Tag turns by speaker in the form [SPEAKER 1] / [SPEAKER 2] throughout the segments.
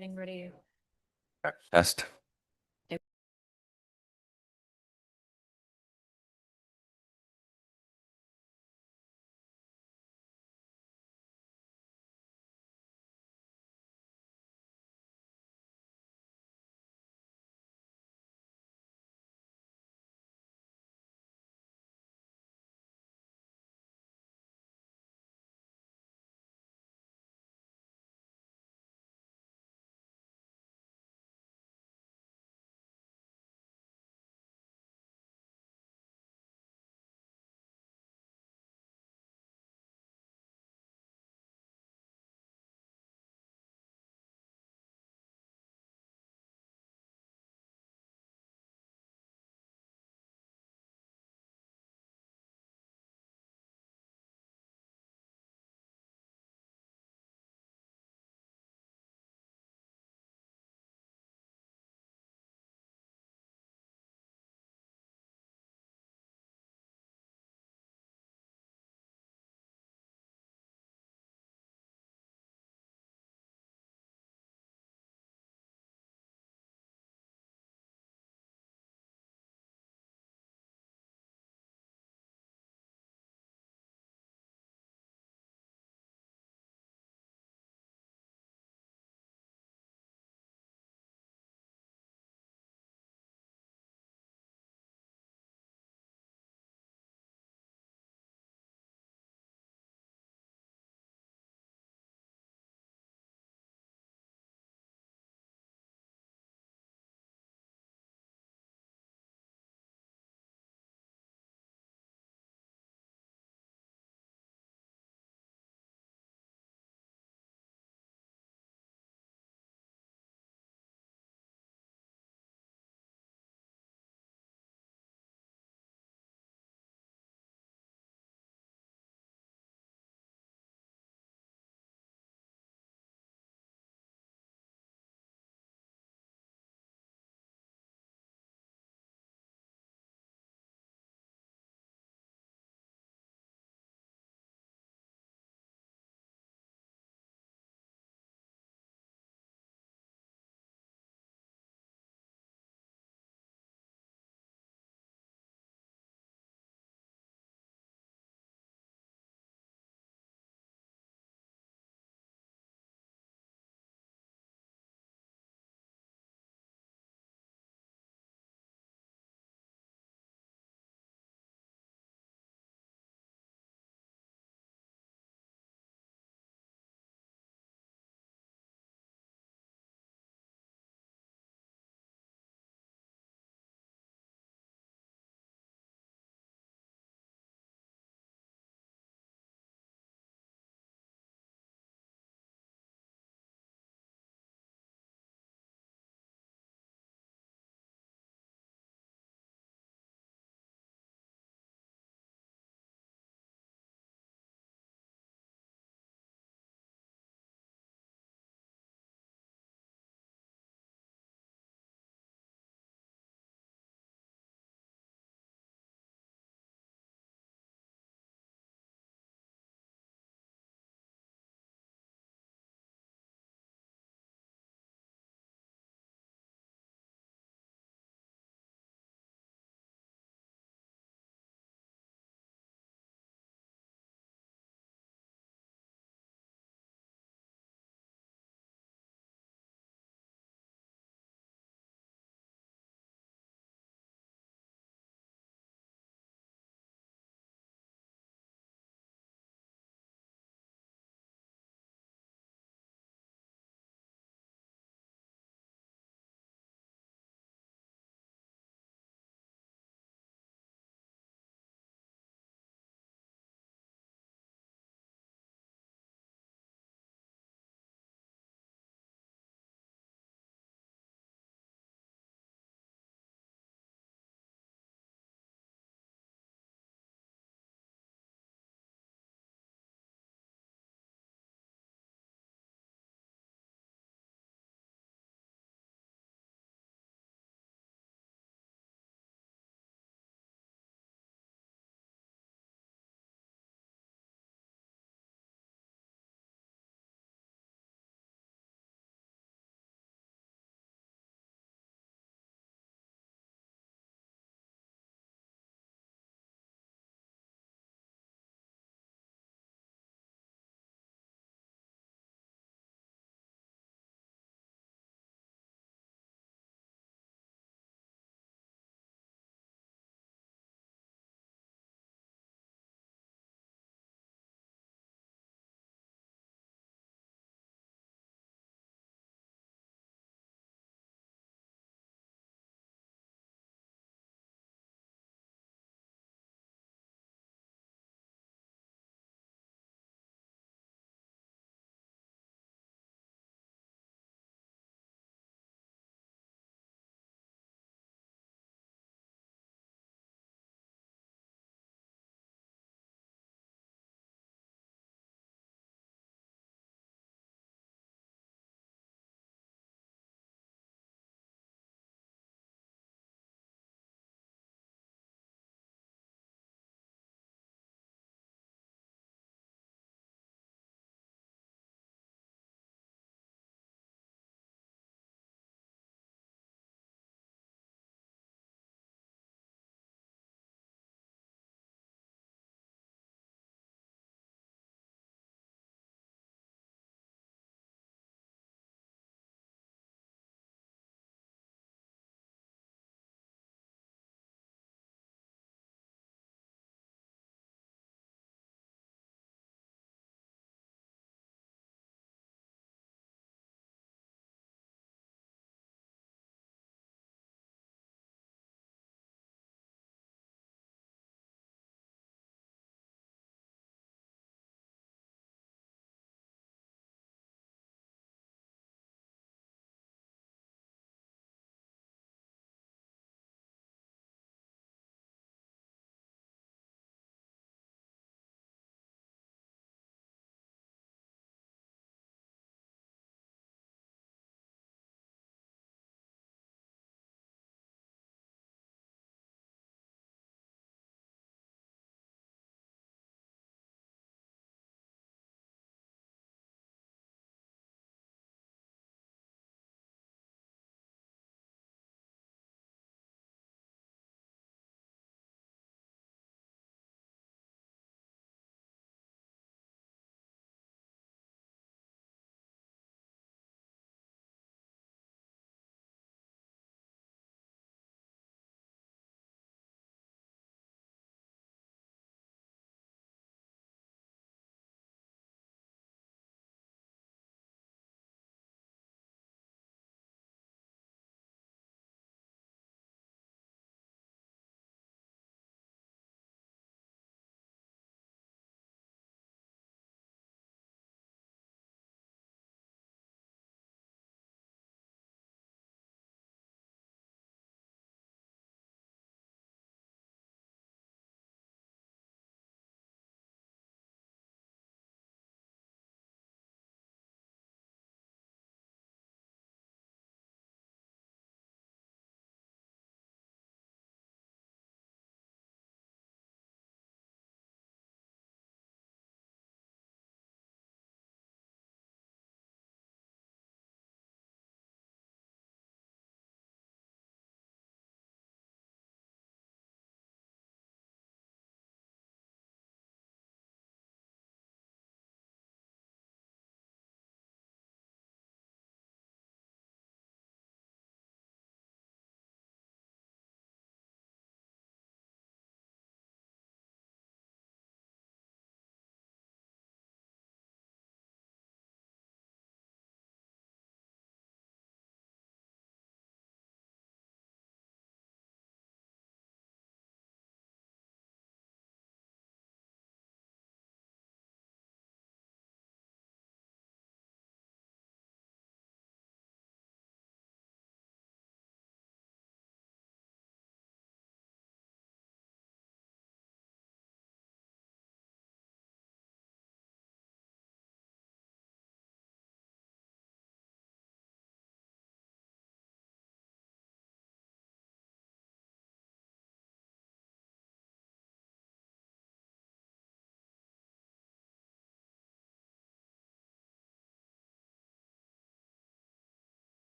[SPEAKER 1] Getting ready.
[SPEAKER 2] Test.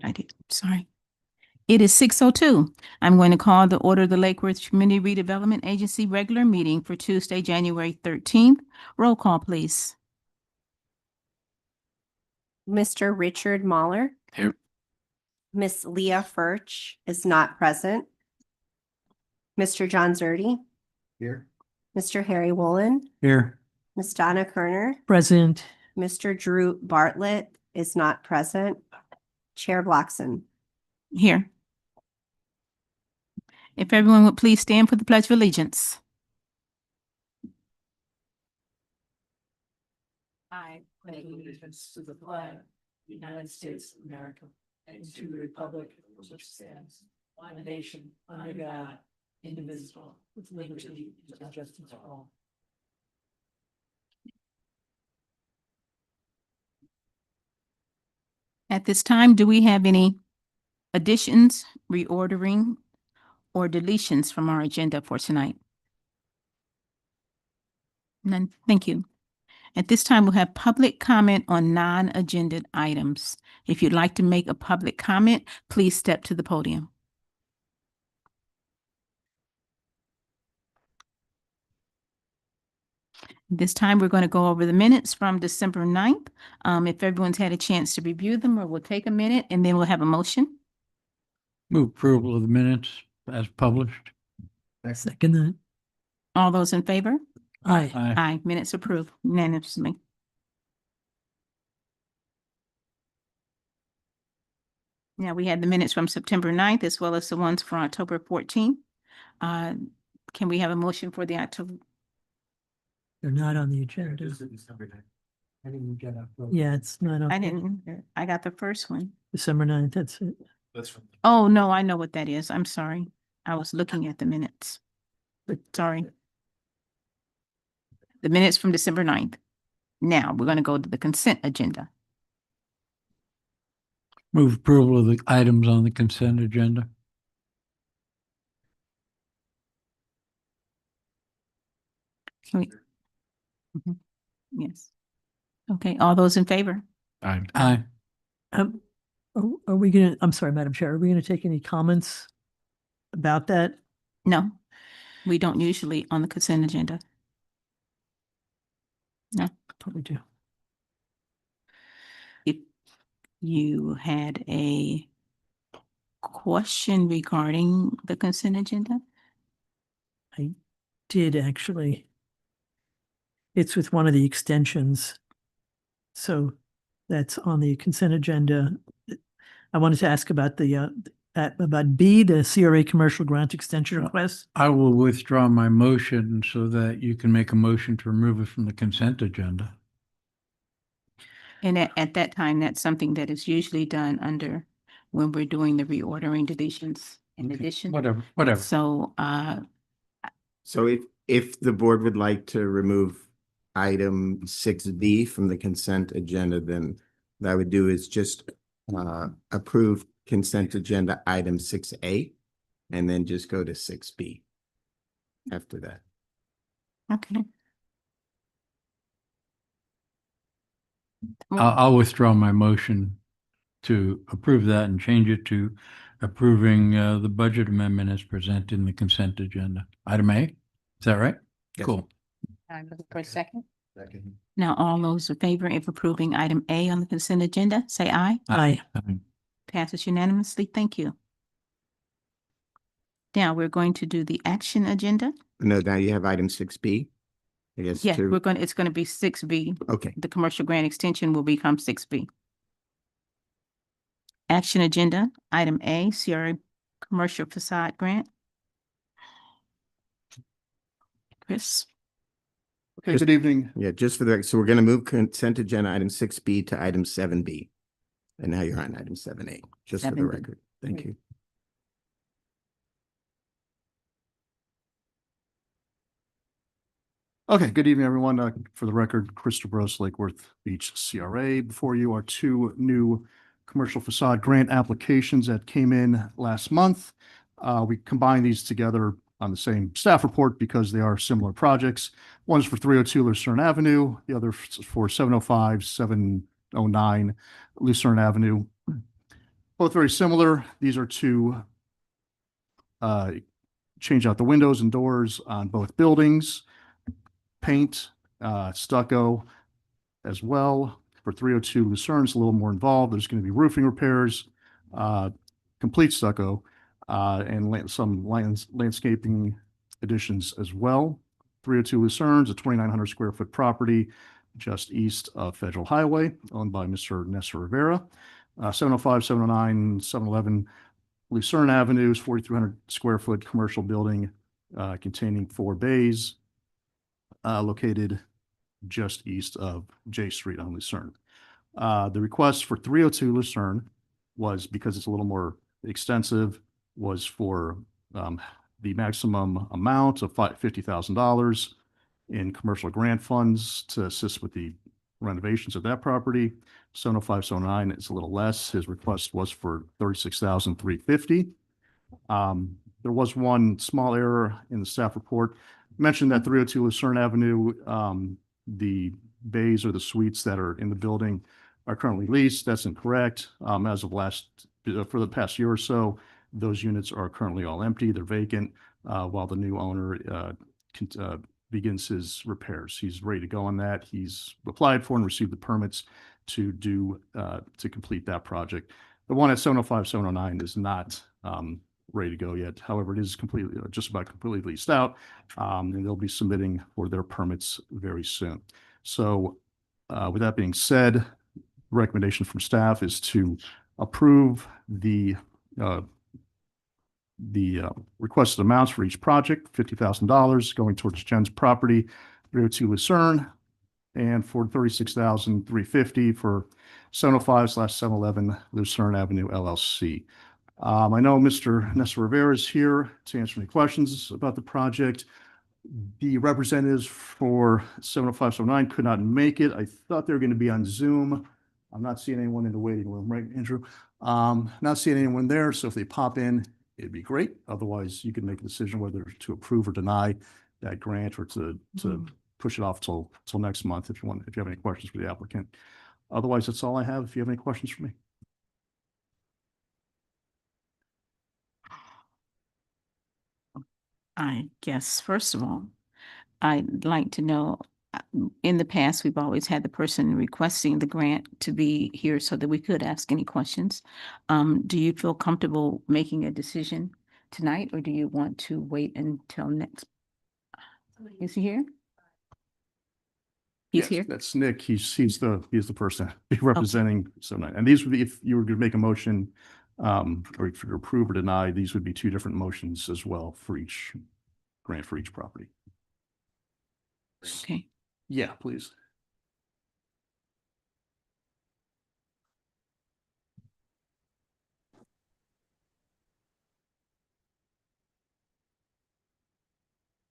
[SPEAKER 1] I did, sorry. It is 6:02. I'm going to call the Order of the Lake Worth Community Redevelopment Agency regular meeting for Tuesday, January 13th. Roll call, please.
[SPEAKER 3] Mr. Richard Mahler.
[SPEAKER 2] Here.
[SPEAKER 3] Miss Leah Furch is not present. Mr. John Zerdy.
[SPEAKER 2] Here.
[SPEAKER 3] Mr. Harry Wolin.
[SPEAKER 2] Here.
[SPEAKER 3] Miss Donna Kerner.
[SPEAKER 4] Present.
[SPEAKER 3] Mr. Drew Bartlett is not present. Chair Blockson.
[SPEAKER 1] Here. If everyone would please stand for the Pledge of Allegiance.
[SPEAKER 4] I pledge allegiance to the flag, United States of America, and to the republic which stands, one nation, under God, indivisible, with liberty and justice for all.
[SPEAKER 1] At this time, do we have any additions, reordering, or deletions from our agenda for tonight? None. Thank you. At this time, we'll have public comment on non-agenda items. If you'd like to make a public comment, please step to the podium. This time, we're going to go over the minutes from December 9th. If everyone's had a chance to review them, or we'll take a minute and then we'll have a motion.
[SPEAKER 5] Move approval of the minutes as published.
[SPEAKER 4] Second that.
[SPEAKER 1] All those in favor?
[SPEAKER 4] Aye.
[SPEAKER 1] Aye. Minutes approved unanimously. Now, we had the minutes from September 9th as well as the ones for October 14th. Can we have a motion for the October?
[SPEAKER 4] They're not on the agenda. Yeah, it's not on.
[SPEAKER 1] I didn't, I got the first one.
[SPEAKER 4] December 9th, that's it.
[SPEAKER 1] Oh, no, I know what that is. I'm sorry. I was looking at the minutes. But sorry. The minutes from December 9th. Now, we're going to go to the consent agenda.
[SPEAKER 5] Move approval of the items on the consent agenda.
[SPEAKER 1] Can we? Mhm. Yes. Okay, all those in favor?
[SPEAKER 5] Aye.
[SPEAKER 4] Are we gonna, I'm sorry, Madam Chair, are we gonna take any comments about that?
[SPEAKER 1] No, we don't usually on the consent agenda. No.
[SPEAKER 4] Probably do.
[SPEAKER 1] If you had a question regarding the consent agenda?
[SPEAKER 4] I did actually. It's with one of the extensions. So that's on the consent agenda. I wanted to ask about the, about B, the CRA commercial grant extension request.
[SPEAKER 5] I will withdraw my motion so that you can make a motion to remove it from the consent agenda.
[SPEAKER 1] And at that time, that's something that is usually done under when we're doing the reordering deletions in addition.
[SPEAKER 5] Whatever.
[SPEAKER 1] So,
[SPEAKER 6] So if the board would like to remove item 6B from the consent agenda, then what I would do is just approve consent agenda item 6A and then just go to 6B after that.
[SPEAKER 1] okay.
[SPEAKER 5] I'll withdraw my motion to approve that and change it to approving the budget amendment as presented in the consent agenda. Item A, is that right?
[SPEAKER 6] Yes.
[SPEAKER 5] Cool.
[SPEAKER 1] I'm looking for a second.
[SPEAKER 6] Second.
[SPEAKER 1] Now, all those in favor of approving item A on the consent agenda, say aye.
[SPEAKER 4] Aye.
[SPEAKER 1] Passes unanimously. Thank you. Now, we're going to do the action agenda.
[SPEAKER 6] No, now you have item 6B. I guess
[SPEAKER 1] Yeah,
[SPEAKER 6] to,
[SPEAKER 1] it's going to be 6B.
[SPEAKER 6] okay.
[SPEAKER 1] The commercial grant extension will become 6B. Action agenda, item A, CRA commercial facade grant. Chris?
[SPEAKER 7] Okay, good evening.
[SPEAKER 6] Yeah, just for the record, so we're going to move consent agenda item 6B to item 7B. And now you're on item 7A, just for the
[SPEAKER 1] 7B.
[SPEAKER 6] record. Thank you.
[SPEAKER 7] Okay, good evening, everyone. For the record, Christopher Gross, Lake Worth Beach CRA. Before you are two new commercial facade grant applications that came in last month. We combined these together on the same staff report because they are similar projects. One is for 302 Lucerne Avenue, the other for 705, 709 Lucerne Avenue. Both very similar. These are to change out the windows and doors on both buildings, paint, stucco as well. For 302 Lucerne, it's a little more involved. There's going to be roofing repairs, complete stucco, and some landscaping additions as well. 302 Lucerne is a 2,900 square foot property just east of Federal Highway, owned by Mr. Nessa Rivera. 705, 709, 711 Lucerne Avenue is 4,300 square foot commercial building containing 4 bays, located just east of J Street on Lucerne. The request for 302 Lucerne was, because it's a little more extensive, was for the maximum amount of $50,000 in commercial grant funds to assist with the renovations of that property. 705, 709 is a little less. His request was for $36,350. There was one small error in the staff report. Mentioned that 302 Lucerne Avenue, the bays or the suites that are in the building are currently leased. That's incorrect. As of for the past year or so, those units are currently all empty. They're vacant, while the new owner begins his repairs. He's ready to go on that. He's applied for and received the permits to complete that project. The one at 705, 709 is not ready to go yet. However, it is just about completely leased out, and they'll be submitting for their permits very soon. So with that being said, recommendation from staff is to approve the requested amounts for each project: $50,000 going towards Jen's property, 302 Lucerne, and for $36,350 for 705/711 Lucerne Avenue LLC. I know Mr. Nessa Rivera is here to answer any questions about the project. The representatives for 705, 709 could not make it. I thought they were going to be on Zoom. I'm not seeing anyone in the waiting room, right, Andrew? Not seeing anyone there, so if they pop in, it'd be great. Otherwise, you can make a decision whether to approve or deny that grant, or to push it off till next month if you have any questions for the applicant. Otherwise, that's all I have. If you have any questions for me.
[SPEAKER 1] I guess, first of all, I'd like to know, in the past, we've always had the person requesting the grant to be here so that we could ask any questions. Do you feel comfortable making a decision tonight, or do you want to wait until next? Is he here? He's
[SPEAKER 7] Yes,
[SPEAKER 1] here?
[SPEAKER 7] That's Nick. He's the person representing 709. And these would be, if you were to make a motion, or if you approve or deny, these would be 2 different motions as well for each grant for each property.
[SPEAKER 1] Okay.
[SPEAKER 7] Yeah, please.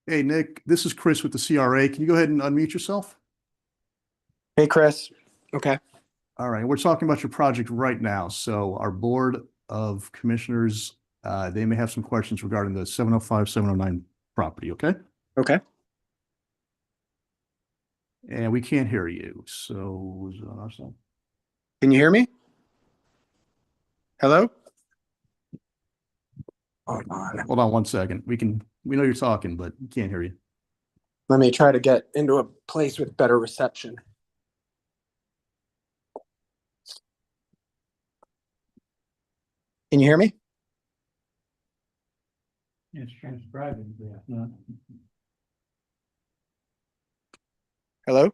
[SPEAKER 7] Hey, Nick, this is Chris with the CRA. Can you go ahead and unmute yourself?
[SPEAKER 8] Hey, Chris. Okay.
[SPEAKER 7] All right, we're talking about your project right now. So our Board of Commissioners, they may have some questions regarding the 705, 709 property, okay?
[SPEAKER 8] Okay.
[SPEAKER 7] And we can't hear you, so is it on our side?
[SPEAKER 8] Can you hear me? Hello? Hold on.
[SPEAKER 7] Hold on 1 second. We know you're talking, but we can't hear you.
[SPEAKER 8] Let me try to get into a place with better reception. Can you hear me?
[SPEAKER 5] It's transcribing, yeah.
[SPEAKER 8] Hello?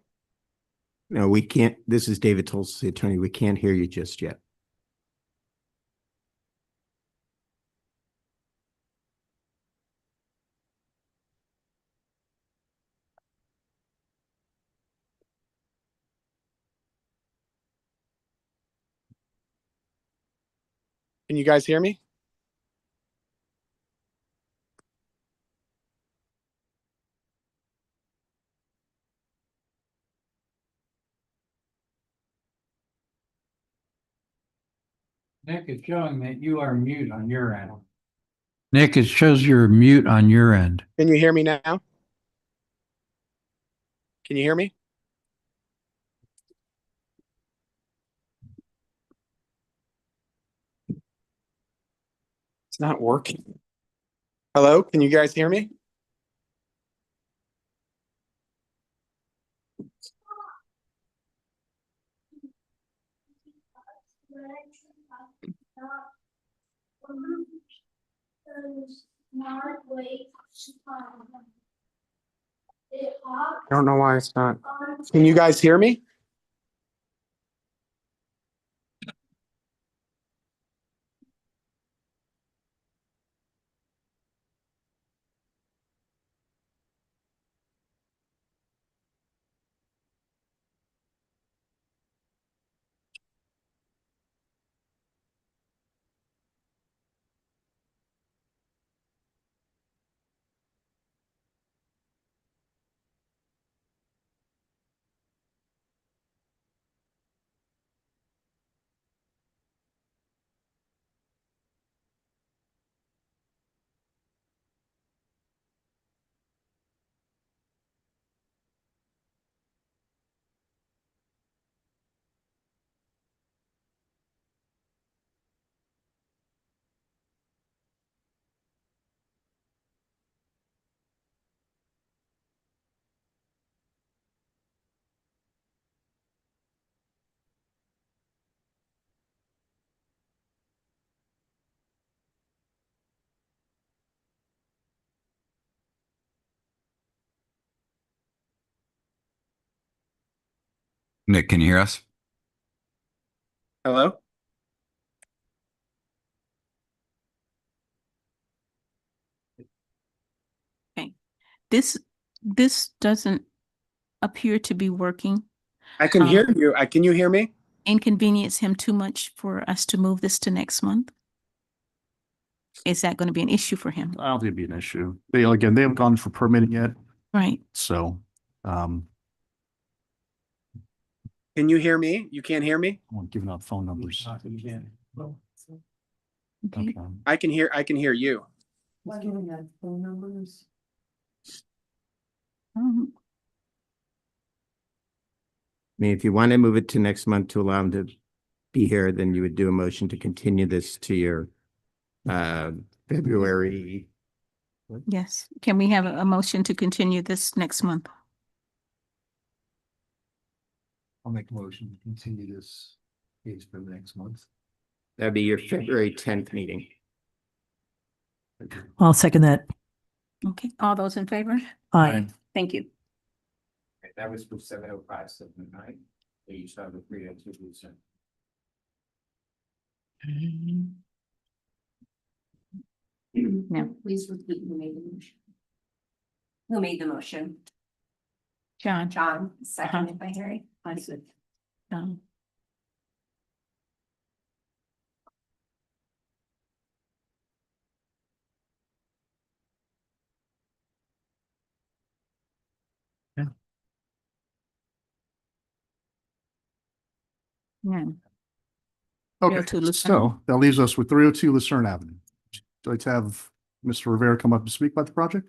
[SPEAKER 6] No, we can't. This is David Tolles, the attorney. We can't hear you just yet.
[SPEAKER 8] Can you guys hear me?
[SPEAKER 5] Nick, it's showing that you are mute on your end. Nick, it shows you're mute on your end.
[SPEAKER 8] Can you hear me now? Can you hear me? not working. Hello, can you guys hear me? I don't know why it's not. Can you guys hear me?
[SPEAKER 2] Nick, can you hear us?
[SPEAKER 8] Hello?
[SPEAKER 1] Okay. This doesn't appear to be working.
[SPEAKER 8] I can hear you. Can you hear me?
[SPEAKER 1] Inconvenience him too much for us to move this to next month? Is that going to be an issue for him?
[SPEAKER 7] I don't think it'd be an issue. They haven't gone for permitting yet,
[SPEAKER 1] Right.
[SPEAKER 7] so,
[SPEAKER 8] Can you hear me? You can't hear me?
[SPEAKER 7] I'm giving out phone numbers.
[SPEAKER 1] Okay.
[SPEAKER 7] Okay.
[SPEAKER 8] I can hear you.
[SPEAKER 1] Um,
[SPEAKER 6] I mean, if you want to move it to next month to allow him to be here, then you would do a motion to continue this to your February.
[SPEAKER 1] yes. Can we have a motion to continue this next month?
[SPEAKER 7] I'll make a motion to continue this case for the next month.
[SPEAKER 6] That'd be your February 10th meeting.
[SPEAKER 4] I'll second that.
[SPEAKER 1] Okay. All those in favor?
[SPEAKER 4] Aye.
[SPEAKER 1] Thank you.
[SPEAKER 6] That was for 7:05, 7:09. So you started with 3:02.
[SPEAKER 1] Now,
[SPEAKER 3] Please repeat who made the motion. Who made the motion?
[SPEAKER 1] John.
[SPEAKER 3] John, seconded by Harry.
[SPEAKER 1] I said, John. Yeah.
[SPEAKER 7] Okay,
[SPEAKER 1] 302 Lucerne.
[SPEAKER 7] so that leaves us with 302 Lucerne Avenue. Would you like to have Mr. Rivera come up and speak about the project?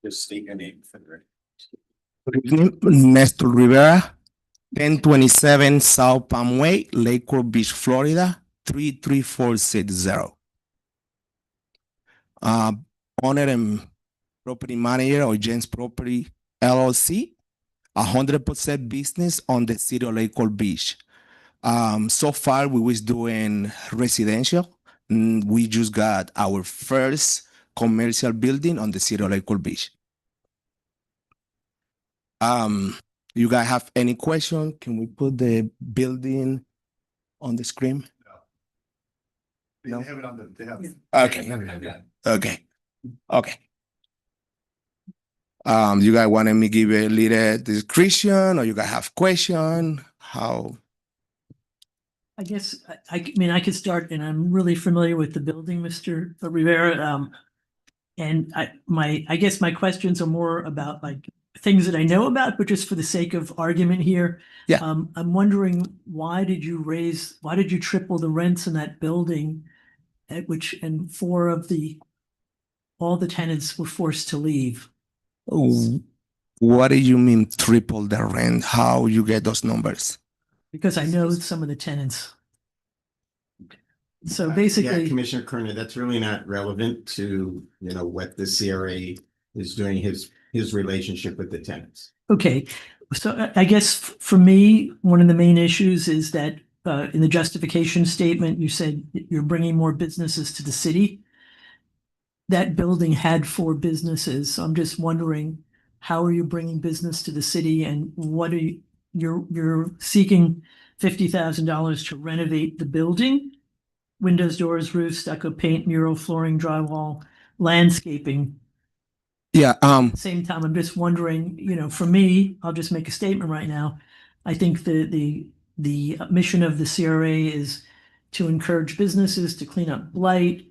[SPEAKER 6] Just state your name for the record.
[SPEAKER 9] Good evening, Nestor Rivera, 1027 South Palm Way, Lakewood Beach, Florida, 33460. Owner and property manager of James Property LLC, 100% business on the city of Lakewood Beach. So far, we was doing residential. We just got our first commercial building on the city of Lakewood Beach. You guys have any question? Can we put the building on the screen?
[SPEAKER 7] They have it on the, they have.
[SPEAKER 9] Okay. Okay. You guys wanted me give a little description, or you guys have question? How?
[SPEAKER 4] I guess, I mean, I could start, and I'm really familiar with the building, Mr. Rivera. And I guess my questions are more about like things that I know about, but just for the sake of argument here.
[SPEAKER 9] Yeah.
[SPEAKER 4] I'm wondering, why did you triple the rents in that building at which, and all the tenants were forced to leave?
[SPEAKER 9] What do you mean triple the rent? How you get those numbers?
[SPEAKER 4] Because I know some of the tenants. So
[SPEAKER 6] Yeah,
[SPEAKER 4] basically,
[SPEAKER 6] Commissioner Kerner, that's really not relevant to, what the CRA is doing, his relationship with the tenants.
[SPEAKER 4] okay, so I guess for me, one of the main issues is that in the justification statement, you said you're bringing more businesses to the city. That building had 4 businesses. So I'm just wondering, how are you bringing business to the city, and what are you're seeking $50,000 to renovate the building? Windows, doors, roofs, stucco paint, mural, flooring, drywall, landscaping.
[SPEAKER 9] Yeah,
[SPEAKER 4] At the same time, I'm just wondering, for me, I'll just make a statement right now. I think the mission of the CRA is to encourage businesses to clean up blight.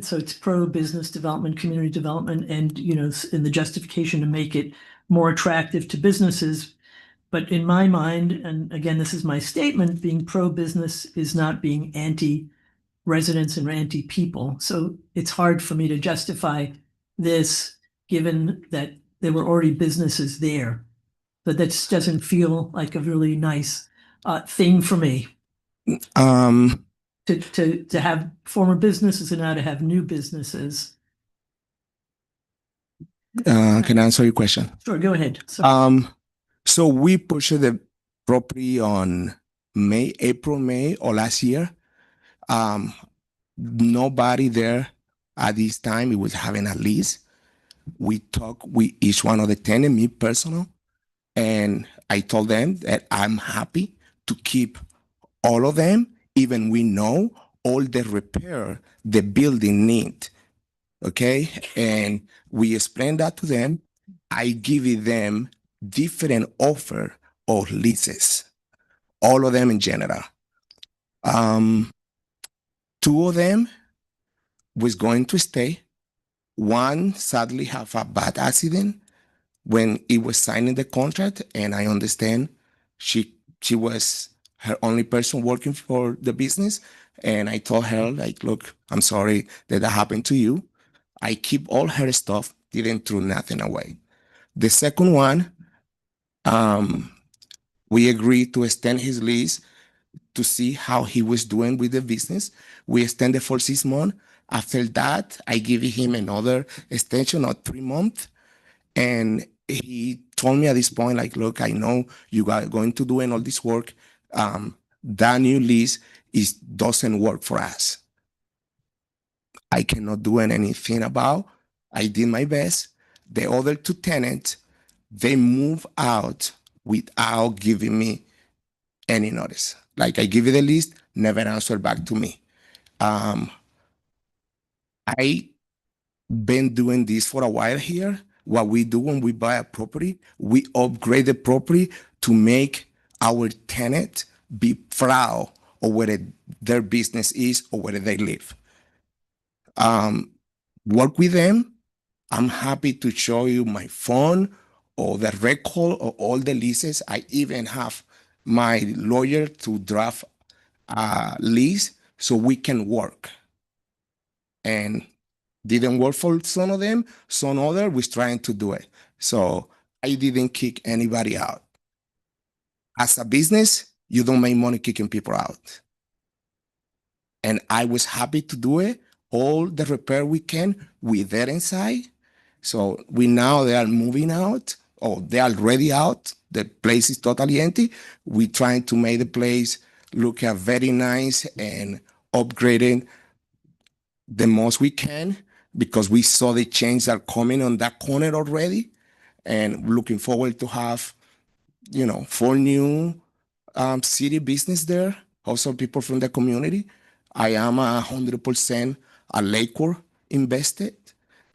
[SPEAKER 4] So it's pro-business development, community development, and, in the justification to make it more attractive to businesses. But in my mind, and again, this is my statement, being pro-business is not being anti-residents and anti-people. So it's hard for me to justify this, given that there were already businesses there. But that just doesn't feel like a really nice thing for me to have former businesses and now to have new businesses.
[SPEAKER 9] can I answer your question?
[SPEAKER 4] Sure, go ahead.
[SPEAKER 9] So we purchased the property on April, May or last year. Nobody there at this time. It was having a lease. We talked with each one of the tenants, me personal, and I told them that I'm happy to keep all of them, even we know all the repair the building need. Okay, and we explained that to them. I give them different offer of leases, all of them in general. 2 of them was going to stay. One sadly have a bad accident when he was signing the contract, and I understand she was her only person working for the business, and I told her, like, look, I'm sorry that happened to you. I keep all her stuff, didn't throw nothing away. The second one, we agreed to extend his lease to see how he was doing with the business. We extended for 6 months. After that, I give him another extension of 3 months. And he told me at this point, like, look, I know you are going to do all this work. That new lease doesn't work for us. I cannot do anything about. I did my best. The other 2 tenants, they move out without giving me any notice. Like, I give you the list, never answer back to me. I been doing this for a while here. What we do when we buy a property, we upgrade the property to make our tenant be proud of where their business is or where they live. Work with them. I'm happy to show you my phone or the record of all the leases. I even have my lawyer to draft a lease so we can work. And didn't work for some of them, some other was trying to do it. So I didn't kick anybody out. As a business, you don't make money kicking people out. And I was happy to do it. All the repair we can with that inside. So they are moving out, or they are already out. The place is totally empty. We're trying to make the place look very nice and upgrading the most we can, because we saw the changes are coming on that corner already, and looking forward to have, 4 new city business there, also people from the community. I am 100% a Lakewood invested.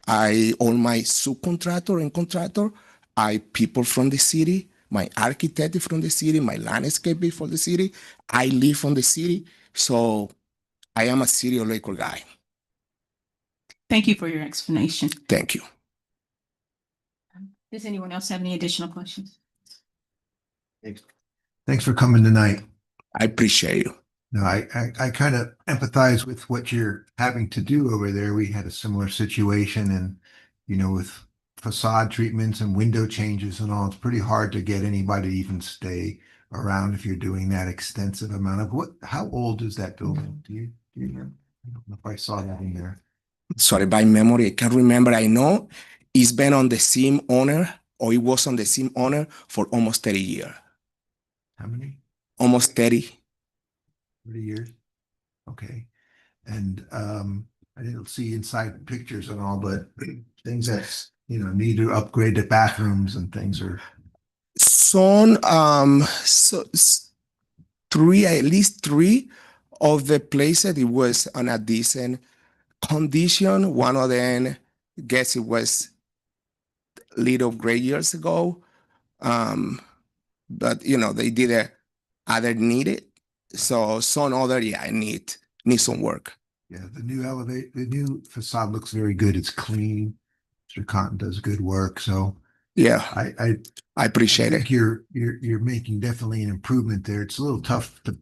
[SPEAKER 9] I own my subcontractor and contractor. I people from the city, my architect is from the city, my landscape is from the city. I live from the city, so I am a city of Lakewood guy.
[SPEAKER 1] Thank you for your explanation.
[SPEAKER 9] Thank you.
[SPEAKER 1] Does anyone else have any additional questions?
[SPEAKER 10] Thanks for coming tonight.
[SPEAKER 9] I appreciate you.
[SPEAKER 10] No, I kind of empathize with what you're having to do over there. We had a similar situation, and with facade treatments and window changes and all, it's pretty hard to get anybody to even stay. around if you're doing that extensive amount of how old is that building? Do you know? I don't know if I saw that in there.
[SPEAKER 9] Sorry, by memory, I can't remember. I know it's been on the same owner, or it was on the same owner for almost 30 years.
[SPEAKER 10] How many?
[SPEAKER 9] Almost 30.
[SPEAKER 10] 30 years? Okay. And I didn't see inside pictures and all, but things that, need to upgrade the bathrooms and things are.
[SPEAKER 9] Some, at least three of the places, it was on a decent condition. One of them, guess it was little gray years ago. But they did other need it. So some other, need some work.
[SPEAKER 10] Yeah, the new facade looks very good. It's clean. Mr. Cotton does good work. So
[SPEAKER 9] Yeah,
[SPEAKER 10] I
[SPEAKER 9] appreciate
[SPEAKER 10] think
[SPEAKER 9] it.
[SPEAKER 10] you're making definitely an improvement there. It's a little tough to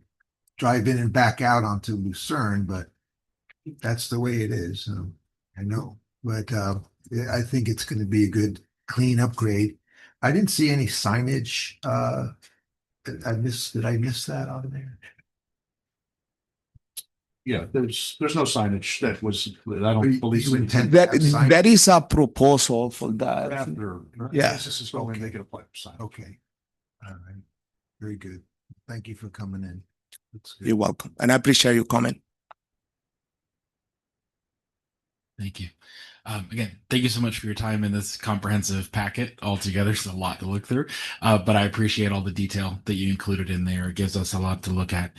[SPEAKER 10] drive in and back out onto Lucerne, but that's the way it is. So I know, but yeah, I think it's going to be a good clean upgrade. I didn't see any signage. Did I miss that on there?
[SPEAKER 7] Yeah, there's no signage that I
[SPEAKER 10] You-
[SPEAKER 7] don't believe.
[SPEAKER 10] you intend-
[SPEAKER 9] That is a proposal for that.
[SPEAKER 7] After.
[SPEAKER 9] Yeah.
[SPEAKER 7] This is when they get a sign.
[SPEAKER 10] Okay. All right. Very good. Thank you for coming in. Looks good.
[SPEAKER 9] You're welcome. And I appreciate your comment.
[SPEAKER 11] Thank you. Again, thank you so much for your time in this comprehensive packet altogether. It's a lot to look through, but I appreciate all the detail that you included in there. It gives us a lot to look at.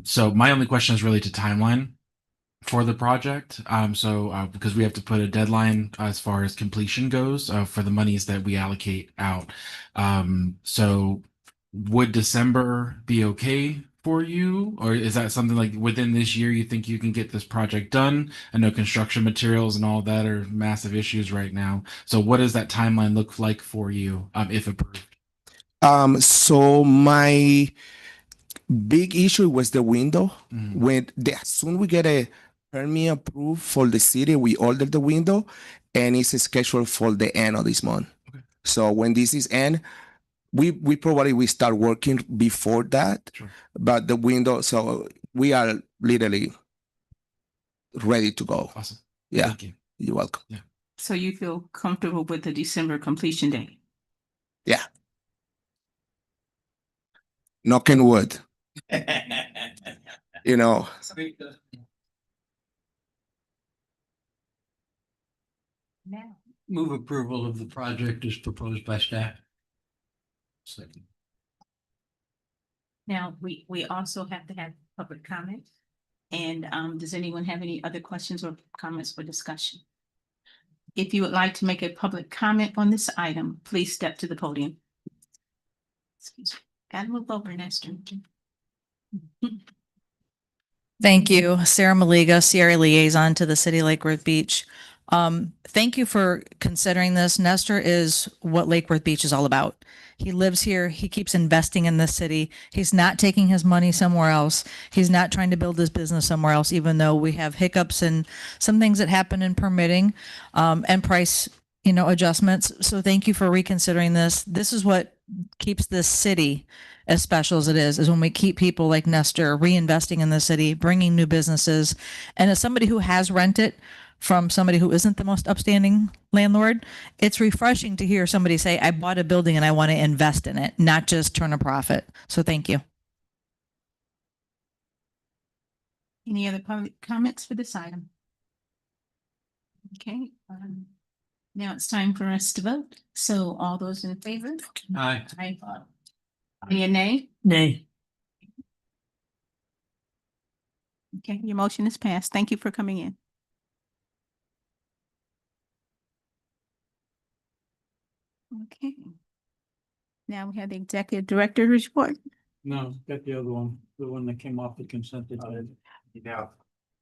[SPEAKER 11] So my only question is really to timeline for the project. Because we have to put a deadline as far as completion goes for the monies that we allocate out. So would December be okay for you, or is that something like within this year you think you can get this project done? I know construction materials and all that are massive issues right now. So what does that timeline look like for you if approved?
[SPEAKER 9] So my big issue was the window.
[SPEAKER 11] Mhm.
[SPEAKER 9] As soon we get a permit approved for the city, we order the window, and it's scheduled for the end of this month.
[SPEAKER 11] Okay.
[SPEAKER 9] So when this is end, we probably we start working before that.
[SPEAKER 11] Sure.
[SPEAKER 9] But the window, so we are literally ready to go.
[SPEAKER 11] Awesome.
[SPEAKER 9] Yeah,
[SPEAKER 11] Thank you.
[SPEAKER 9] you're welcome.
[SPEAKER 1] So you feel comfortable with the December completion date?
[SPEAKER 9] Yeah. Knocking wood. You know.
[SPEAKER 1] Now.
[SPEAKER 5] Move approval of the project as proposed by staff.
[SPEAKER 7] Second.
[SPEAKER 1] Now, we also have to have public comment. And does anyone have any other questions or comments for discussion? If you would like to make a public comment on this item, please step to the podium. Excuse me. Gotta move over, Nestor.
[SPEAKER 12] Thank you. Sarah Maliga, CRA Liaison to the City of Lake Worth Beach. Thank you for considering this. Nestor is what Lake Worth Beach is all about. He lives here. He keeps investing in the city. He's not taking his money somewhere else. He's not trying to build his business somewhere else, even though we have hiccups and some things that happen in permitting and price, adjustments. So thank you for reconsidering this. This is what keeps this city as special as it is when we keep people like Nestor reinvesting in the city, bringing new businesses. And as somebody who has rented from somebody who isn't the most upstanding landlord, it's refreshing to hear somebody say, I bought a building and I want to invest in it, not just turn a profit. So thank you.
[SPEAKER 1] Any other public comments for this item? Okay, now it's time for us to vote. So all those in favor?
[SPEAKER 5] Aye.
[SPEAKER 1] Aye. Any nay?
[SPEAKER 4] Nay.
[SPEAKER 1] Okay, your motion is passed. Thank you for coming in. Okay. Now we have the executive director report.
[SPEAKER 5] No, got the other one, the one that came off the consent agenda.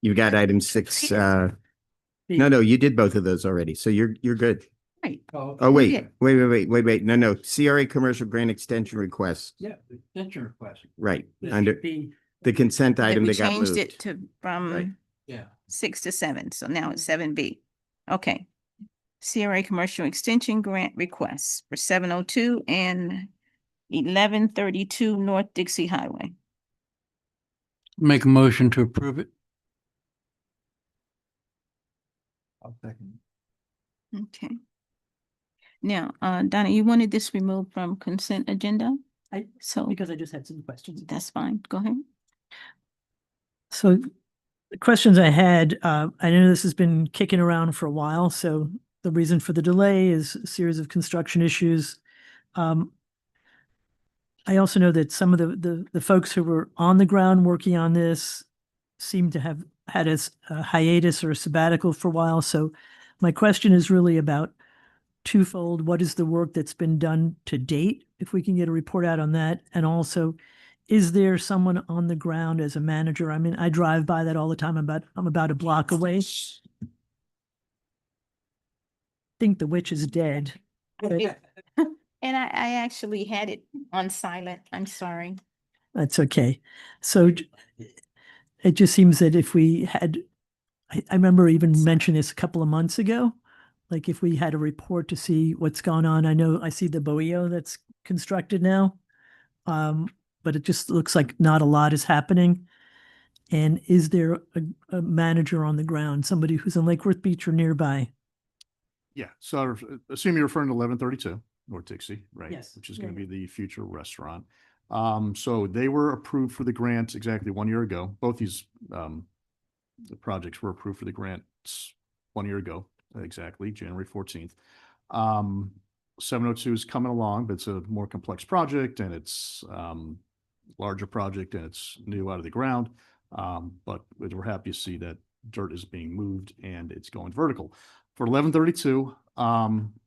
[SPEAKER 6] You got item 6. No, you did both of those already. So you're good.
[SPEAKER 1] Right.
[SPEAKER 6] Oh, wait. No. CRA commercial grant extension request.
[SPEAKER 5] Yeah, the extension request.
[SPEAKER 6] Right.
[SPEAKER 5] This
[SPEAKER 6] Under
[SPEAKER 5] should be-
[SPEAKER 6] the consent item
[SPEAKER 1] We
[SPEAKER 6] that got
[SPEAKER 1] changed
[SPEAKER 6] moved.
[SPEAKER 1] it to
[SPEAKER 6] Right.
[SPEAKER 5] Yeah.
[SPEAKER 1] 6 to 7, so now it's 7B. Okay. CRA commercial extension grant requests for 702 and 1132 North Dixie Highway.
[SPEAKER 5] Make a motion to approve it.
[SPEAKER 1] Okay. Now, Donna, you wanted this removed from consent agenda? So
[SPEAKER 4] Because I just had some questions.
[SPEAKER 1] that's fine. Go ahead.
[SPEAKER 4] So the questions I had, I know this has been kicking around for a while, so the reason for the delay is a series of construction issues. I also know that some of the folks who were on the ground working on this seem to have had a hiatus or a sabbatical for a while. So my question is really about twofold. What is the work that's been done to date? If we can get a report out on that. And also, is there someone on the ground as a manager? I mean, I drive by that all the time. I'm about a block away. I think the witch is dead.
[SPEAKER 1] And I actually had it on silent. I'm sorry.
[SPEAKER 4] That's okay. So it just seems that if we had, I remember even mentioning this a couple of months ago, like if we had a report to see what's going on. I know I see the Boeo that's constructed now, but it just looks like not a lot is happening. And is there a manager on the ground, somebody who's in Lake Worth Beach or nearby?
[SPEAKER 7] Yeah, so I assume you're referring to 1132 North Dixie, right?
[SPEAKER 4] Yes.
[SPEAKER 7] Which is going to be the future restaurant. So they were approved for the grant exactly 1 year ago. Both these the projects were approved for the grants 1 year ago, exactly, January 14th. 702 is coming along, but it's a more complex project and it's larger project and it's new out of the ground. But we're happy to see that dirt is being moved and it's going vertical. For 1132,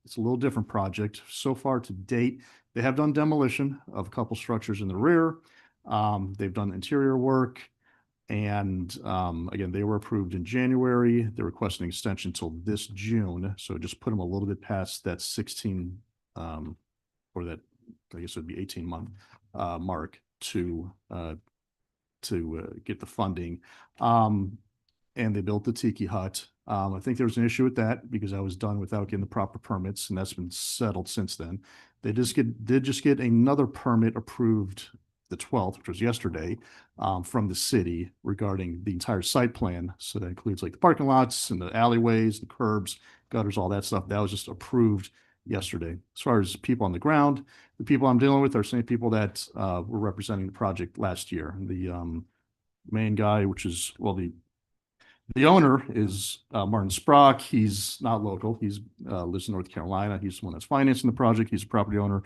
[SPEAKER 7] it's a little different project. So far to date, they have done demolition of a couple structures in the rear. They've done interior work. And again, they were approved in January. They're requesting an extension until this June. So just put them a little bit past that 16 or that, I guess it would be 18-month mark to get the funding. And they built the tiki hut. I think there was an issue with that because I was done without getting the proper permits, and that's been settled since then. They did just get another permit approved the 12th, which was yesterday, from the city regarding the entire site plan. So that includes like the parking lots and the alleyways, the curbs, gutters, all that stuff. That was just approved yesterday. As far as people on the ground, the people I'm dealing with are same people that were representing the project last year. The main guy, which is, well, the owner is Martin Sprock. He's not local. He's lives in North Carolina. He's the one that's financing the project. He's a property owner.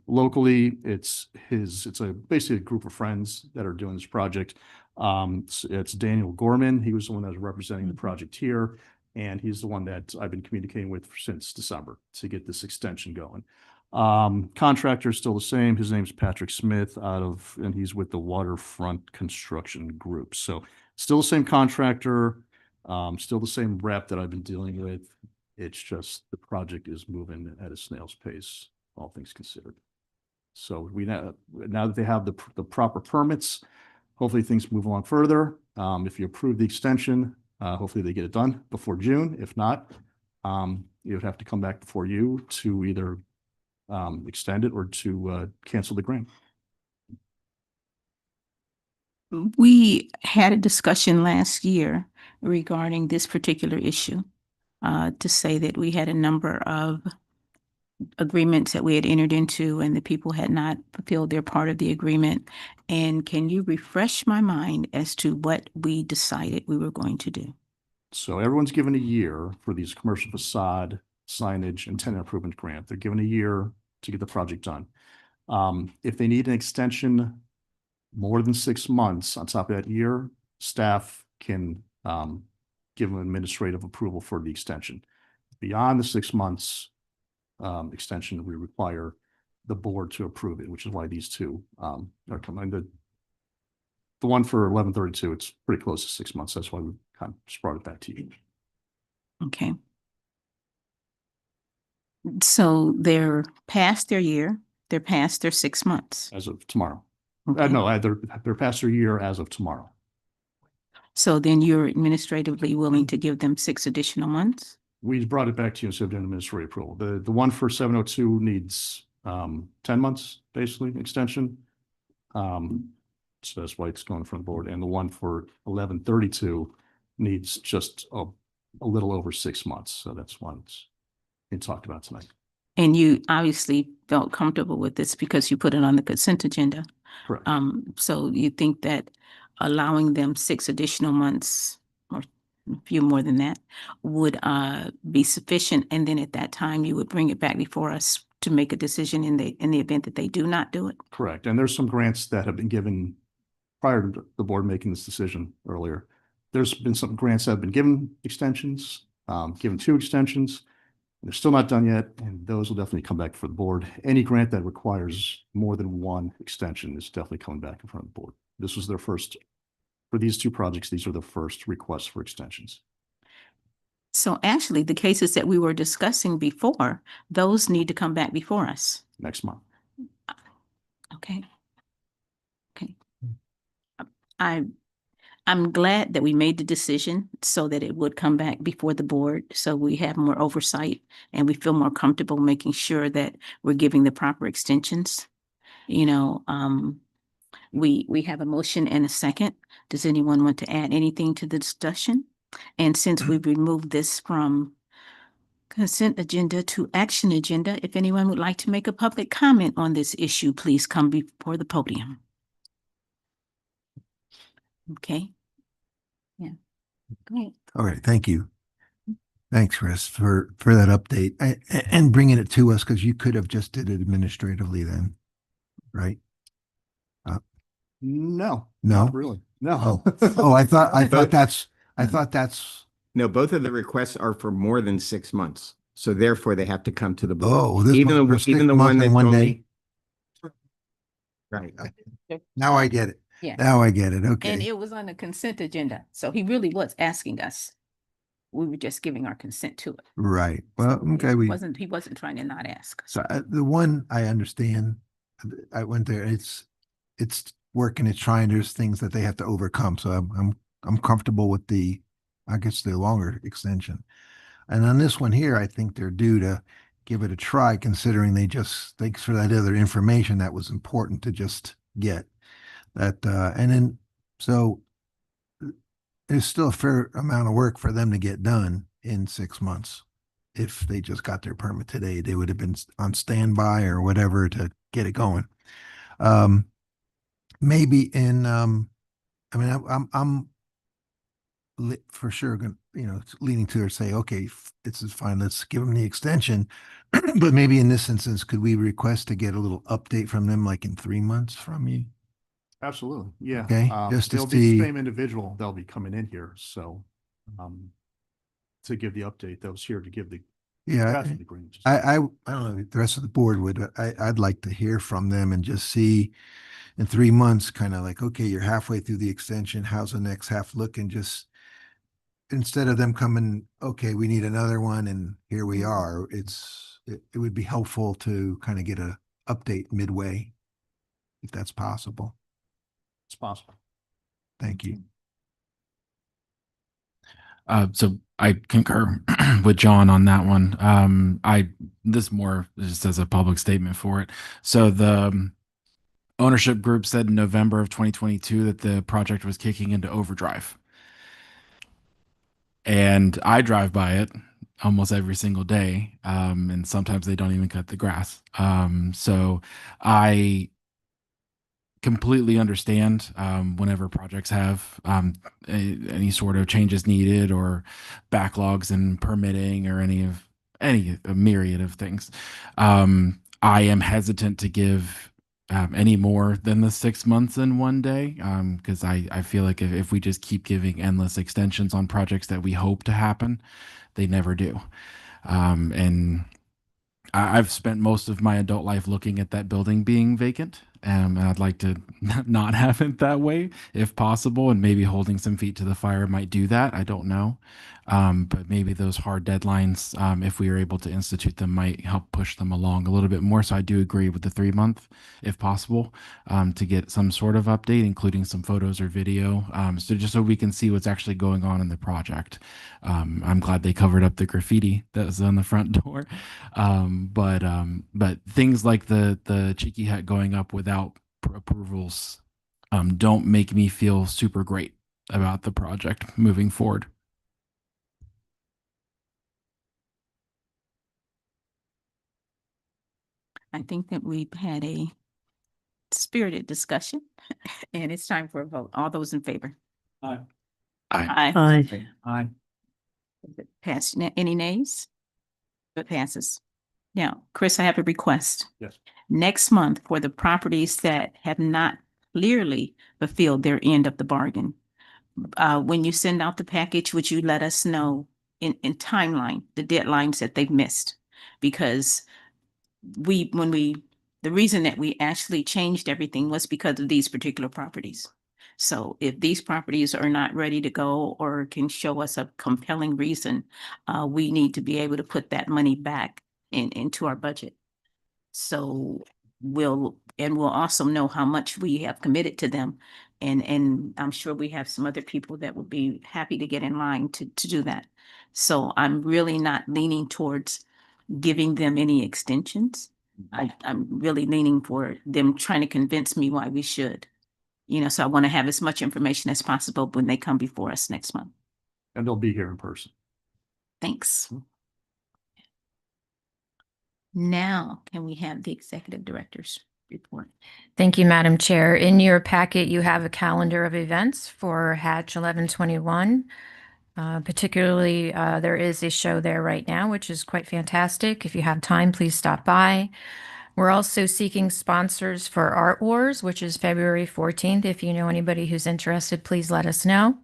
[SPEAKER 7] Locally, it's basically a group of friends that are doing this project. It's Daniel Gorman. He was the one that was representing the project here, and he's the one that I've been communicating with since December to get this extension going. Contractor is still the same. His name's Patrick Smith and he's with the Waterfront Construction Group. So still the same contractor, still the same rep that I've been dealing with. It's just the project is moving at a snail's pace, all things considered. So now that they have the proper permits, hopefully things move along further. If you approve the extension, hopefully they get it done before June. If not, you would have to come back before you to either extend it or to cancel the grant.
[SPEAKER 1] We had a discussion last year regarding this particular issue, to say that we had a number of agreements that we had entered into and the people had not fulfilled their part of the agreement. And can you refresh my mind as to what we decided we were going to do?
[SPEAKER 7] So everyone's given a year for these commercial facade, signage, and tenant improvement grant. They're given a year to get the project done. If they need an extension more than 6 months on top of that year, staff can give them administrative approval for the extension. Beyond the 6 months extension, we require the board to approve it, which is why these two are coming. The one for 1132, it's pretty close to 6 months. That's why we kind of just brought it back to you.
[SPEAKER 1] Okay. So they're past their year, they're past their 6 months.
[SPEAKER 7] As of tomorrow.
[SPEAKER 1] Okay.
[SPEAKER 7] No, they're past their year as of tomorrow.
[SPEAKER 1] So then you're administratively willing to give them 6 additional months?
[SPEAKER 7] We brought it back to you instead of doing administrative approval. The one for 702 needs 10 months, basically, extension. So that's why it's going from the board. And the one for 1132 needs just a little over 6 months. So that's why it's being talked about tonight.
[SPEAKER 1] And you obviously felt comfortable with this because you put it on the consent agenda.
[SPEAKER 7] Correct.
[SPEAKER 1] So you think that allowing them 6 additional months or a few more than that would be sufficient, and then at that time you would bring it back before us to make a decision in the event that they do not do it?
[SPEAKER 7] Correct. And there's some grants that have been given prior to the board making this decision earlier. There's been some grants that have been given extensions, given 2 extensions. They're still not done yet, and those will definitely come back for the board. Any grant that requires more than 1 extension is definitely coming back in front of the board. This was their first, for these 2 projects, these are the first requests for extensions.
[SPEAKER 1] So actually, the cases that we were discussing before, those need to come back before us.
[SPEAKER 7] Next month.
[SPEAKER 1] Okay. Okay. I'm glad that we made the decision so that it would come back before the board, so we have more oversight and we feel more comfortable making sure that we're giving the proper extensions. You know, we have a motion and a second. Does anyone want to add anything to the discussion? And since we've removed this from consent agenda to action agenda, if anyone would like to make a public comment on this issue, please come before the podium. Okay. Yeah. Go ahead.
[SPEAKER 10] All right, thank you. Thanks, Chris, for that update and bringing it to us, because you could have just did it administratively then, right?
[SPEAKER 7] No.
[SPEAKER 10] No?
[SPEAKER 7] Not really. No.
[SPEAKER 10] Oh, I thought that's,
[SPEAKER 6] No, both of the requests are for more than 6 months. So therefore they have to come to the board.
[SPEAKER 10] oh, this
[SPEAKER 6] Even
[SPEAKER 10] one's for
[SPEAKER 6] the, even
[SPEAKER 10] 6
[SPEAKER 6] the
[SPEAKER 10] months
[SPEAKER 6] one
[SPEAKER 10] and
[SPEAKER 6] that's
[SPEAKER 10] 1
[SPEAKER 6] only.
[SPEAKER 10] day.
[SPEAKER 6] Right.
[SPEAKER 10] Now I get it.
[SPEAKER 1] Yeah.
[SPEAKER 10] Now I get it.
[SPEAKER 1] And
[SPEAKER 10] Okay.
[SPEAKER 1] it was on the consent agenda, so he really was asking us. We were just giving our consent to it.
[SPEAKER 10] Right. Well,
[SPEAKER 1] So
[SPEAKER 10] okay.
[SPEAKER 1] he wasn't trying to not ask.
[SPEAKER 10] So the one I understand, I went there. It's working. It's trying. There's things that they have to overcome. So I'm comfortable with I guess the longer extension. And on this one here, I think they're due to give it a try, considering thanks for that other information that was important to just get that. And then so there's still a fair amount of work for them to get done in 6 months. If they just got their permit today, they would have been on standby or whatever to get it going. Maybe in, I mean, I'm for sure going to, leaning to her say, okay, this is fine. Let's give them the extension. But maybe in this instance, could we request to get a little update from them, like in 3 months from you?
[SPEAKER 7] Absolutely. Yeah.
[SPEAKER 10] Okay, just to
[SPEAKER 7] They'll be the
[SPEAKER 10] see-
[SPEAKER 7] same individual. They'll be coming in here. So, to give the update, that was here to give the.
[SPEAKER 10] Yeah,
[SPEAKER 7] draft agreement.
[SPEAKER 10] I don't know if the rest of the board would, but I'd like to hear from them and just see in 3 months, kind of like, okay, you're halfway through the extension. How's the next half looking? Just instead of them coming, okay, we need another one and here we are. It would be helpful to kind of get a update midway, if that's possible.
[SPEAKER 7] It's possible.
[SPEAKER 10] Thank you.
[SPEAKER 11] So I concur with John on that one. This more just as a public statement for it. So the ownership group said in November of 2022 that the project was kicking into overdrive. And I drive by it almost every single day. And sometimes they don't even cut the grass. So I completely understand whenever projects have any sort of changes needed or backlogs in permitting or a myriad of things. I am hesitant to give any more than the 6 months in 1 day because I feel like if we just keep giving endless extensions on projects that we hope to happen, they never do. And I've spent most of my adult life looking at that building being vacant. and I'd like to not have it that way if possible. And maybe holding some feet to the fire might do that. I don't know. But maybe those hard deadlines, if we are able to institute them, might help push them along a little bit more. So I do agree with the 3 month, if possible, to get some sort of update, including some photos or video, so just so we can see what's actually going on in the project. I'm glad they covered up the graffiti that was on the front door, but things like the cheeky hut going up without approvals don't make me feel super great about the project moving forward.
[SPEAKER 1] I think that we've had a spirited discussion and it's time for a vote. All those in favor?
[SPEAKER 5] Aye.
[SPEAKER 1] Aye.
[SPEAKER 4] Aye.
[SPEAKER 5] Aye.
[SPEAKER 1] Pass. Any nays? It passes. Now, Chris, I have a request.
[SPEAKER 7] Yes.
[SPEAKER 1] Next month for the properties that have not clearly fulfilled their end of the bargain. When you send out the package, would you let us know in timeline, the deadlines that they've missed? Because the reason that we actually changed everything was because of these particular properties. So if these properties are not ready to go or can show us a compelling reason, we need to be able to put that money back into our budget. So we'll also know how much we have committed to them. And I'm sure we have some other people that would be happy to get in line to do that. So I'm really not leaning towards giving them any extensions. I'm really leaning for them trying to convince me why we should. So I want to have as much information as possible when they come before us next month.
[SPEAKER 7] And they'll be here in person.
[SPEAKER 1] Thanks. Now, can we have the executive director's report?
[SPEAKER 13] Thank you, Madam Chair. In your packet, you have a calendar of events for Hatch 1121. Particularly, there is a show there right now, which is quite fantastic. If you have time, please stop by. We're also seeking sponsors for Art Wars, which is February 14th. If you know anybody who's interested, please let us know.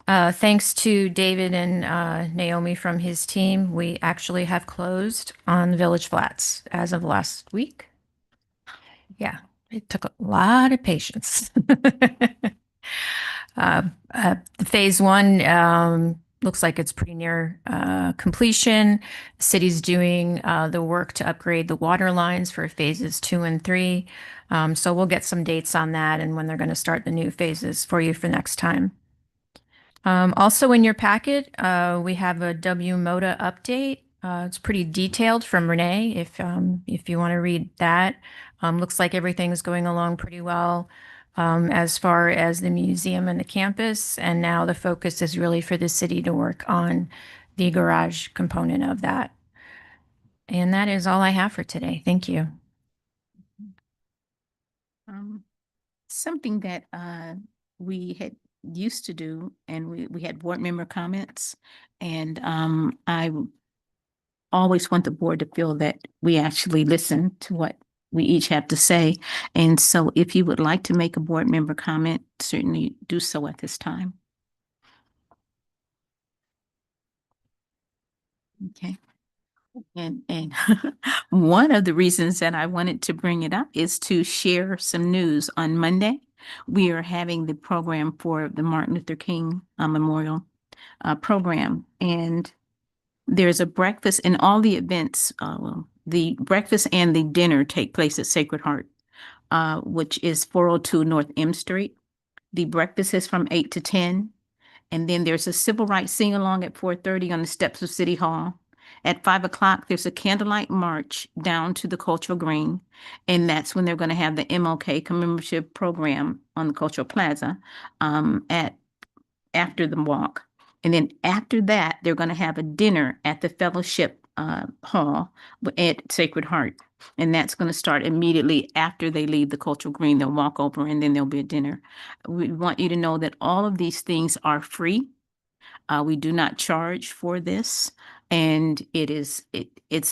[SPEAKER 13] Thanks to David and Naomi from his team, we actually have closed on Village Flats as of last week. Yeah, it took a lot of patience. Phase 1 looks like it's pretty near completion. The city's doing the work to upgrade the water lines for phases 2 and 3. So we'll get some dates on that and when they're going to start the new phases for you for next time. Also in your packet, we have a WMOTA update. It's pretty detailed from Renee if you want to read that. Looks like everything's going along pretty well as far as the museum and the campus. And now the focus is really for the city to work on the garage component of that. And that is all I have for today. Thank you.
[SPEAKER 1] Something that we had used to do, and we had board member comments, and I always want the board to feel that we actually listen to what we each have to say. And so if you would like to make a board member comment, certainly do so at this time. Okay. And one of the reasons that I wanted to bring it up is to share some news. On Monday, we are having the program for the Martin Luther King Memorial program. And there's a breakfast and all the events, the breakfast and the dinner take place at Sacred Heart, which is 402 North M Street. The breakfast is from 8 to 10. And then there's a civil rights sing-along at 4:30 on the steps of City Hall. At 5 o'clock, there's a candlelight march down to the Cultural Green. And that's when they're going to have the MLK commemorative program on the Cultural Plaza after the walk. And then after that, they're going to have a dinner at the Fellowship Hall at Sacred Heart. And that's going to start immediately after they leave the Cultural Green. They'll walk over and then there'll be a dinner. We want you to know that all of these things are free. We do not charge for this. And it's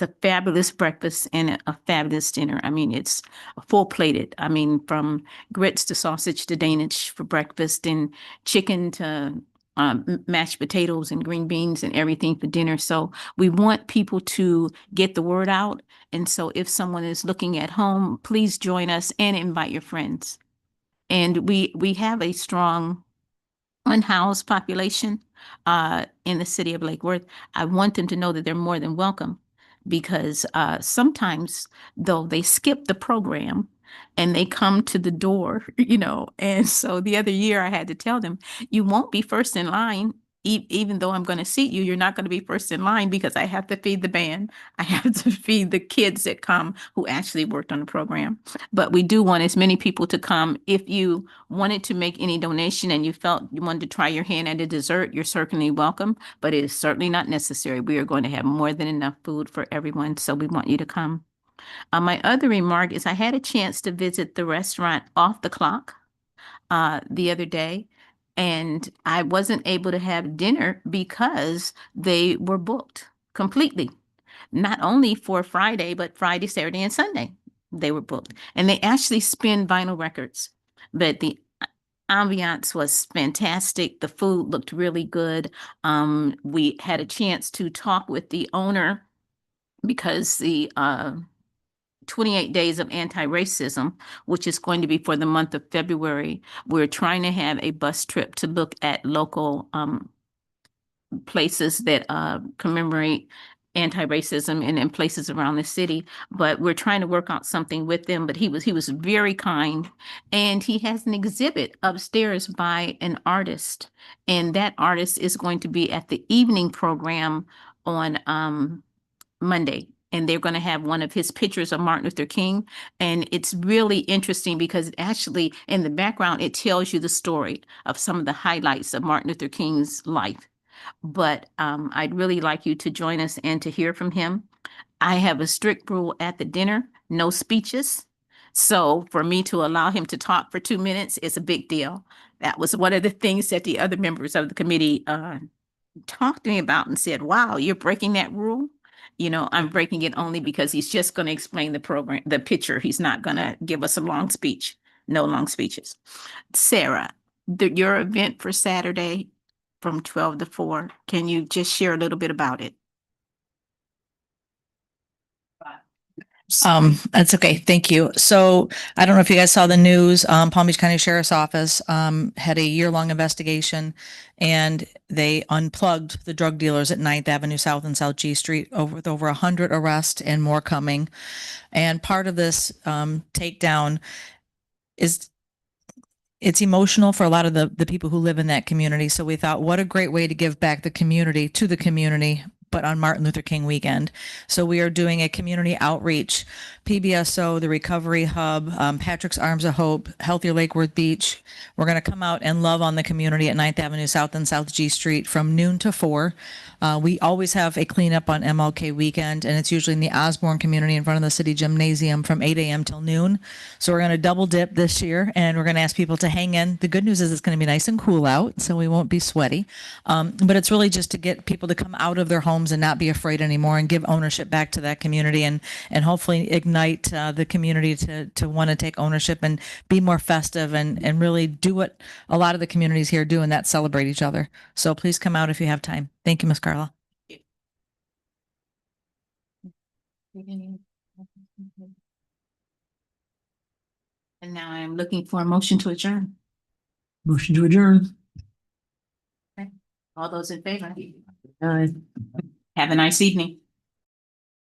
[SPEAKER 1] a fabulous breakfast and a fabulous dinner. I mean, it's full plated. I mean, from grits to sausage to Danish for breakfast and chicken to mashed potatoes and green beans and everything for dinner. So we want people to get the word out. And so if someone is looking at home, please join us and invite your friends. And we have a strong unhoused population in the city of Lake Worth. I want them to know that they're more than welcome, because sometimes, though, they skip the program and they come to the door, and so the other year I had to tell them, you won't be first in line. Even though I'm going to seat you, you're not going to be first in line, because I have to feed the band. I have to feed the kids that come who actually worked on the program. But we do want as many people to come. If you wanted to make any donation and you felt you wanted to try your hand at a dessert, you're certainly welcome, but it is certainly not necessary. We are going to have more than enough food for everyone, so we want you to come. My other remark is I had a chance to visit the restaurant Off the Clock the other day, and I wasn't able to have dinner because they were booked completely. Not only for Friday, but Friday, Saturday, and Sunday. They were booked. And they actually spin vinyl records. But the ambiance was fantastic. The food looked really good. We had a chance to talk with the owner, because the 28 Days of Anti-Racism, which is going to be for the month of February, we're trying to have a bus trip to look at local places that commemorate anti-racism and in places around the city. But we're trying to work out something with them. But he was very kind, and he has an exhibit upstairs by an artist, and that artist is going to be at the evening program on Monday. And they're going to have one of his pictures of Martin Luther King. And it's really interesting because actually in the background, it tells you the story of some of the highlights of Martin Luther King's life. But I'd really like you to join us and to hear from him. I have a strict rule at the dinner, no speeches. So for me to allow him to talk for 2 minutes is a big deal. That was one of the things that the other members of the committee talked to me about and said, wow, you're breaking that rule. I'm breaking it only because he's just going to explain the program, the picture. He's not going to give us a long speech. No long speeches. Sarah, your event for Saturday from 12 to 4, can you just share a little bit about it?
[SPEAKER 12] That's okay. Thank you. So I don't know if you guys saw the news. Palm Beach County Sheriff's Office had a year-long investigation, and they unplugged the drug dealers at 9th Avenue South and South G Street with over 100 arrests and more coming. And part of this takedown is it's emotional for a lot of the people who live in that community. So we thought, what a great way to give back to the community, but on Martin Luther King weekend. So we are doing a community outreach, PBSO, the Recovery Hub, Patrick's Arms of Hope, Healthier Lake Worth Beach. We're going to come out and love on the community at 9th Avenue South and South G Street from noon to 4. We always have a cleanup on MLK weekend, and it's usually in the Osborne community in front of the city gymnasium from 8 a.m. till noon. So we're going to double dip this year, and we're going to ask people to hang in. The good news is it's going to be nice and cool out, so we won't be sweaty. But it's really just to get people to come out of their homes and not be afraid anymore, and give ownership back to that community, and hopefully ignite the community to want to take ownership and be more festive and really do what a lot of the communities here do, and that's celebrate each other. So please come out if you have time. Thank you, Ms. Carla.
[SPEAKER 1] And now I'm looking for a motion to adjourn.
[SPEAKER 4] Motion to adjourn.
[SPEAKER 1] Okay. All those in favor?
[SPEAKER 4] Aye.
[SPEAKER 1] Have a nice evening.